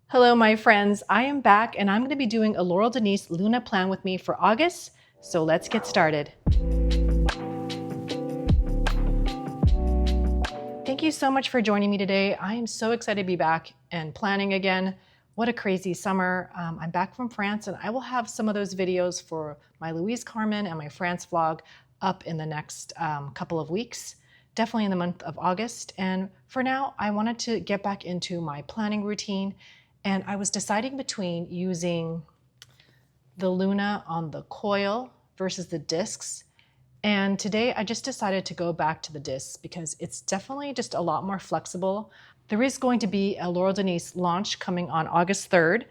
Hello, my friends. I am back and I'm going to be doing a Laurel Denise Luna plan with me for August. So let's get started. Thank you so much for joining me today. I am so excited to be back and planning again. What a crazy summer. I'm back from France and I will have some of those videos for my Louise Carmen and my France vlog up in the next couple of weeks. Definitely in the month of August. And for now, I wanted to get back into my planning routine. And I was deciding between using the Luna on the coil versus the discs. And today I just decided to go back to the discs because it's definitely just a lot more flexible. There is going to be a Laurel Denise launch coming on August 3rd,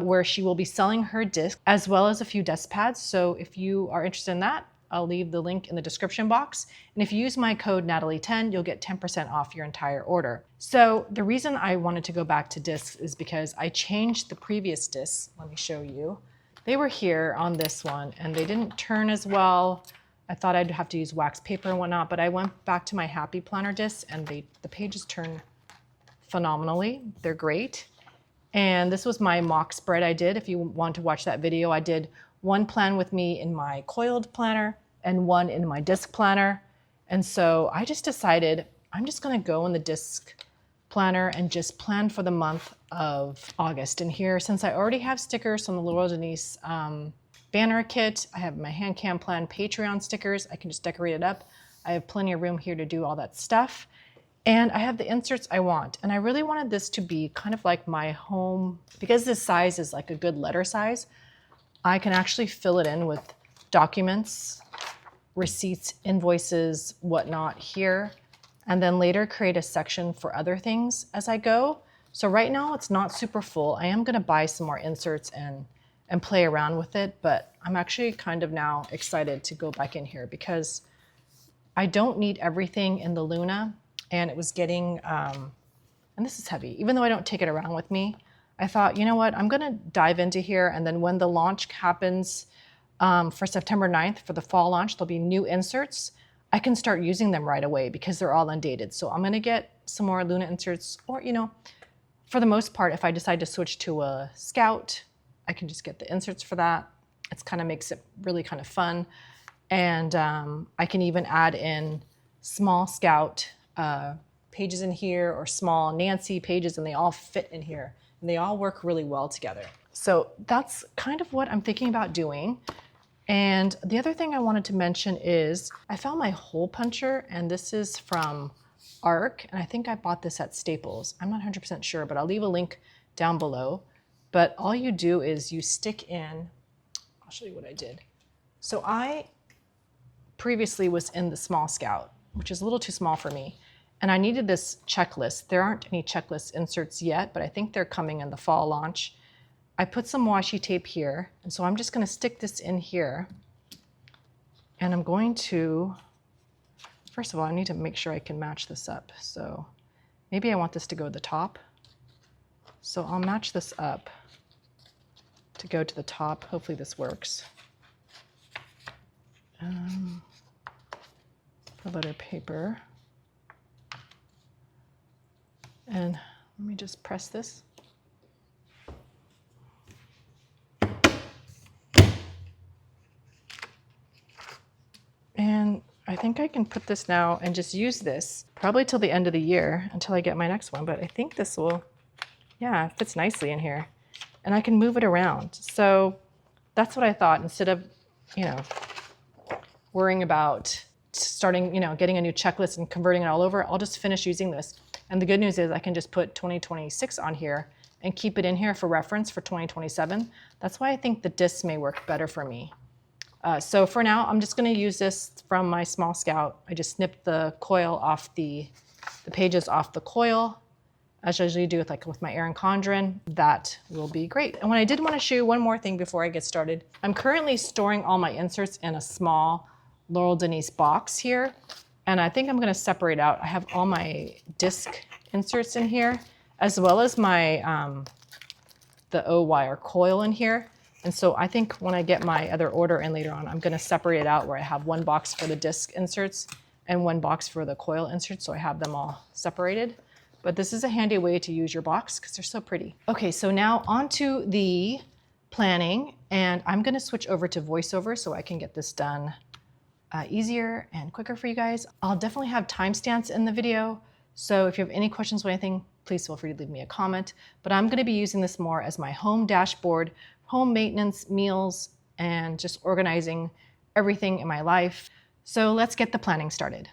where she will be selling her disc as well as a few desk pads. So if you are interested in that, I'll leave the link in the description box. And if you use my code Natalie10, you'll get 10% off your entire order. So the reason I wanted to go back to discs is because I changed the previous discs. Let me show you. They were here on this one and they didn't turn as well. I thought I'd have to use wax paper and whatnot, but I went back to my Happy Planner discs and the pages turn phenomenally. They're great. And this was my mock spread I did. If you want to watch that video, I did one plan with me in my coiled planner and one in my disc planner. And so I just decided I'm just gonna go in the disc planner and just plan for the month of August. And here, since I already have stickers from the Laurel Denise banner kit, I have my hand cam plan Patreon stickers, I can just decorate it up. I have plenty of room here to do all that stuff. And I have the inserts I want. And I really wanted this to be kind of like my home, because this size is like a good letter size, I can actually fill it in with documents, receipts, invoices, whatnot here, and then later create a section for other things as I go. So right now it's not super full. I am gonna buy some more inserts and play around with it, but I'm actually kind of now excited to go back in here because I don't need everything in the Luna, and it was getting, and this is heavy, even though I don't take it around with me. I thought, you know what, I'm gonna dive into here, and then when the launch happens for September 9th, for the fall launch, there'll be new inserts. I can start using them right away because they're all undated. So I'm gonna get some more Luna inserts, or for the most part, if I decide to switch to a Scout, I can just get the inserts for that. It kind of makes it really kind of fun. And I can even add in small Scout pages in here or small Nancy pages, and they all fit in here. And they all work really well together. So that's kind of what I'm thinking about doing. And the other thing I wanted to mention is I found my hole puncher, and this is from ARC, and I think I bought this at Staples. I'm not 100% sure, but I'll leave a link down below. But all you do is you stick in, I'll show you what I did. So I previously was in the small Scout, which is a little too small for me. And I needed this checklist. There aren't any checklist inserts yet, but I think they're coming in the fall launch. I put some washi tape here, and so I'm just gonna stick this in here. And I'm going to, first of all, I need to make sure I can match this up. So maybe I want this to go to the top. So I'll match this up to go to the top. Hopefully this works. For butter paper. And let me just press this. And I think I can put this now and just use this probably till the end of the year until I get my next one. But I think this will, yeah, it fits nicely in here. And I can move it around. So that's what I thought. Instead of, worrying about starting, getting a new checklist and converting it all over, I'll just finish using this. And the good news is I can just put 2026 on here and keep it in here for reference for 2027. That's why I think the discs may work better for me. So for now, I'm just gonna use this from my small Scout. I just snipped the coil off the pages off the coil, as I usually do with my Erin Condren. That will be great. And when I did wanna show you one more thing before I get started, I'm currently storing all my inserts in a small Laurel Denise box here. And I think I'm gonna separate out. I have all my disc inserts in here, as well as my, the O-wire coil in here. And so I think when I get my other order in later on, I'm gonna separate it out where I have one box for the disc inserts and one box for the coil inserts, so I have them all separated. but this is a handy way to use your blocks because they're so pretty. Okay, so now onto the planning, and I'm gonna switch over to voiceover so I can get this done easier and quicker for you guys. I'll definitely have timestamps in the video, so if you have any questions or anything, please feel free to leave me a comment. But I'm gonna be using this more as my home dashboard, home maintenance, meals, and just organizing everything in my life. So let's get the planning started.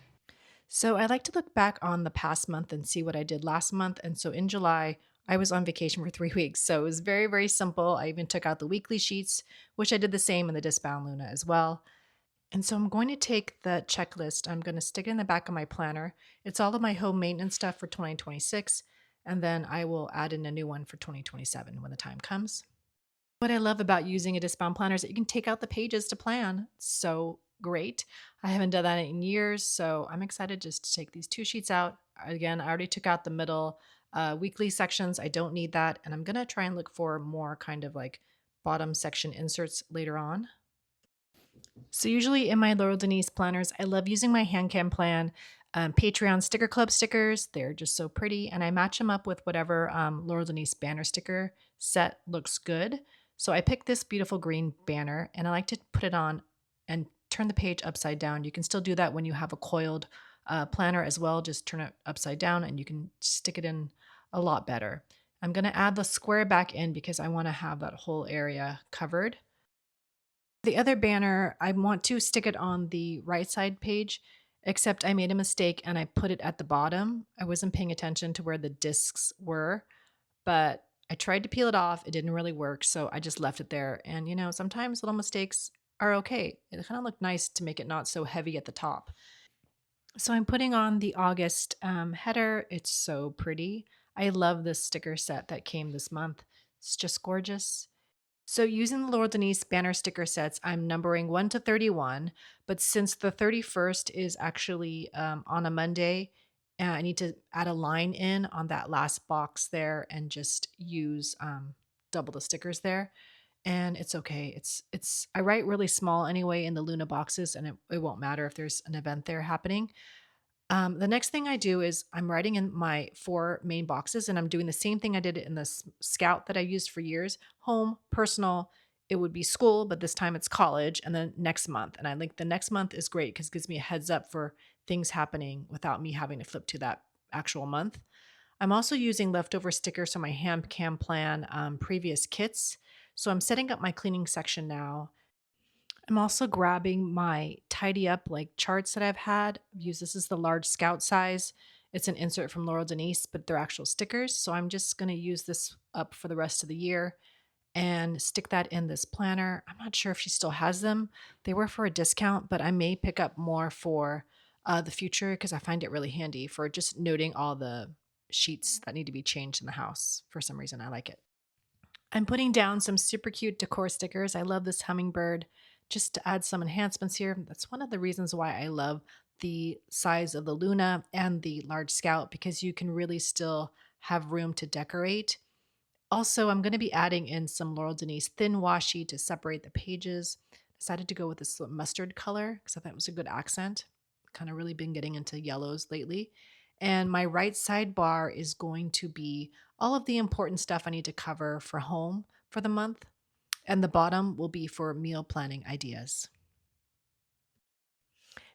So I like to look back on the past month and see what I did last month. And so in July, I was on vacation for 3 weeks. So it was very, very simple. I even took out the weekly sheets, which I did the same in the Discbound Luna as well. And so I'm going to take the checklist, I'm going to stick it in the back of my planner. It's all of my home maintenance stuff for 2026. And then I will add in a new one for 2027 when the time comes. What I love about using a Discbound planner is that you can take out the pages to plan. It's so great. I haven't done that in years, so I'm excited just to take these 2 sheets out. Again, I already took out the middle weekly sections. I don't need that. And I'm going to try and look for more kind of like bottom section inserts later on. So usually in my Laurel Denise planners, I love using my HandCam plan Patreon sticker club stickers. They're just so pretty. And I match them up with whatever Laurel Denise banner sticker set looks good. So I picked this beautiful green banner and I like to put it on and turn the page upside down. You can still do that when you have a coiled planner as well. Just turn it upside down and you can stick it in a lot better. I'm going to add the square back in because I want to have that whole area covered. The other banner, I want to stick it on the right side page, except I made a mistake and I put it at the bottom. I wasn't paying attention to where the discs were, but I tried to peel it off. It didn't really work, so I just left it there. And you know, sometimes little mistakes are okay. It kind of looked nice to make it not so heavy at the top. So I'm putting on the August header. It's so pretty. I love this sticker set that came this month. It's just gorgeous. So using the Laurel Denise banner sticker sets, I'm numbering 1 to 31, but since the 31st is actually on a Monday, I need to add a line in on that last box there and just use double the stickers there. And it's okay. It's I write really small anyway in the Luna boxes, and it won't matter if there's an event there happening. The next thing I do is I'm writing in my 4 main boxes and I'm doing the same thing I did in the Scout that I used for years. Home, personal, it would be school, but this time it's college, and then next month. And I think the next month is great because it gives me a heads up for things happening without me having to flip to that actual month. I'm also using leftover stickers from my HandCam plan previous kits. So I'm setting up my cleaning section now. I'm also grabbing my tidy up like charts that I've had. I've used this is the large Scout size. It's an insert from Laurel Denise, but they're actual stickers. So I'm just going to use this up for the rest of the year and stick that in this planner. I'm not sure if she still has them. They were for a discount, but I may pick up more for the future because I find it really handy for just noting all the sheets that need to be changed in the house. For some reason, I like it. I'm putting down some super cute decor stickers. I love this hummingbird just to add some enhancements here. That's one of the reasons why I love the size of the Luna and the large Scout because you can really still have room to decorate. Also, I'm going to be adding in some Laurel Denise thin washi to separate the pages. Decided to go with this mustard color because I thought it was a good accent. Kind of really been getting into yellows lately. And my right sidebar is going to be all of the important stuff I need to cover for home for the month. And the bottom will be for meal planning ideas.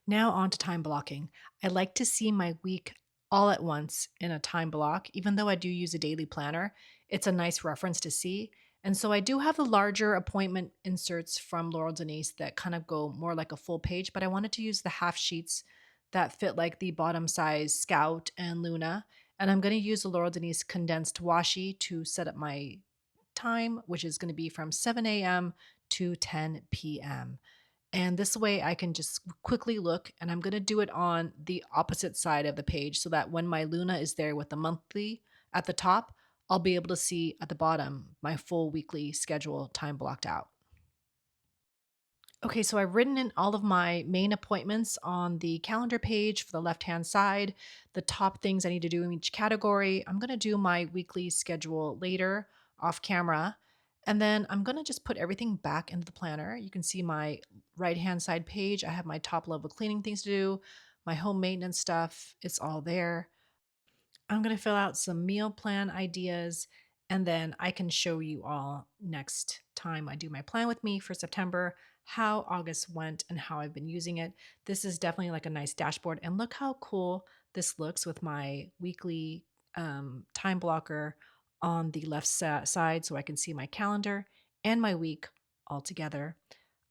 Now on to time blocking. I like to see my week all at once in a time block. Even though I do use a daily planner, it's a nice reference to see. And so I do have the larger appointment inserts from Laurel Denise that kind of go more like a full page, but I wanted to use the half sheets that fit like the bottom size Scout and Luna. And I'm going to use the Laurel Denise condensed washi to set up my time, which is going to be from 7 a.m. to 10 p.m. And this way I can just quickly look, and I'm going to do it on the opposite side of the page so that when my Luna is there with the monthly at the top, I'll be able to see at the bottom my full weekly schedule time blocked out. Okay, so I've written in all of my main appointments on the calendar page for the left-hand side, the top things I need to do in each category. I'm going to do my weekly schedule later off camera. And then I'm going to just put everything back into the planner. You can see my right-hand side page. I have my top level cleaning things to do, my home maintenance stuff. It's all there. I'm going to fill out some meal plan ideas, and then I can show you all next time I do my plan with me for September how August went and how I've been using it. This is definitely like a nice dashboard, and look how cool this looks with my weekly time blocker on the left side so I can see my calendar and my week all together.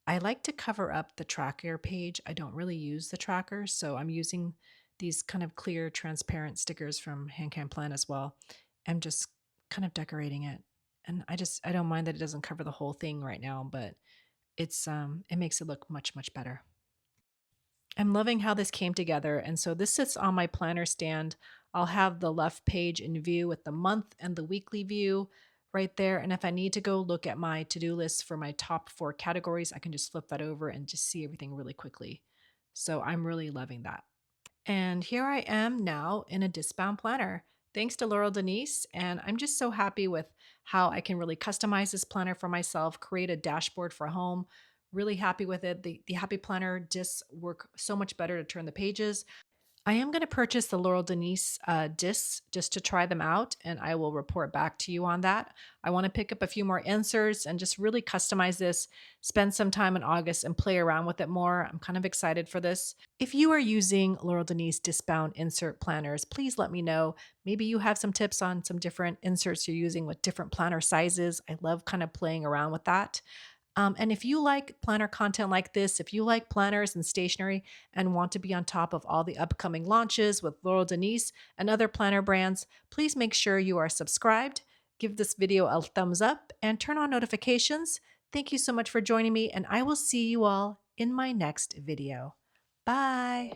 I like to cover up the tracker page. I don't really use the tracker, so I'm using these kind of clear, transparent stickers from Handcan Plan as well. I'm just kind of decorating it. And I don't mind that it doesn't cover the whole thing right now, but it makes it look much, much better. I'm loving how this came together. And so this sits on my planner stand. I'll have the left page in view with the month and the weekly view right there. And if I need to go look at my to-do list for my top 4 categories, I can just flip that over and just see everything really quickly. So I'm really loving that. And here I am now in a Discbound planner. Thanks to Laurel Denise. And I'm just so happy with how I can really customize this planner for myself, create a dashboard for home. Really happy with it. The Happy Planner discs work so much better to turn the pages. I am going to purchase the Laurel Denise discs just to try them out, and I will report back to you on that. I want to pick up a few more inserts and just really customize this, spend some time in August and play around with it more. I'm kind of excited for this. If you are using Laurel Denise Discbound insert planners, please let me know. Maybe you have some tips on some different inserts you're using with different planner sizes. I love kind of playing around with that. And if you like planner content like this, if you like planners and stationery and want to be on top of all the upcoming launches with Laurel Denise and other planner brands, please make sure you are subscribed, give this video a thumbs up, and turn on notifications. Thank you so much for joining me, and I will see you all in my next video. Bye.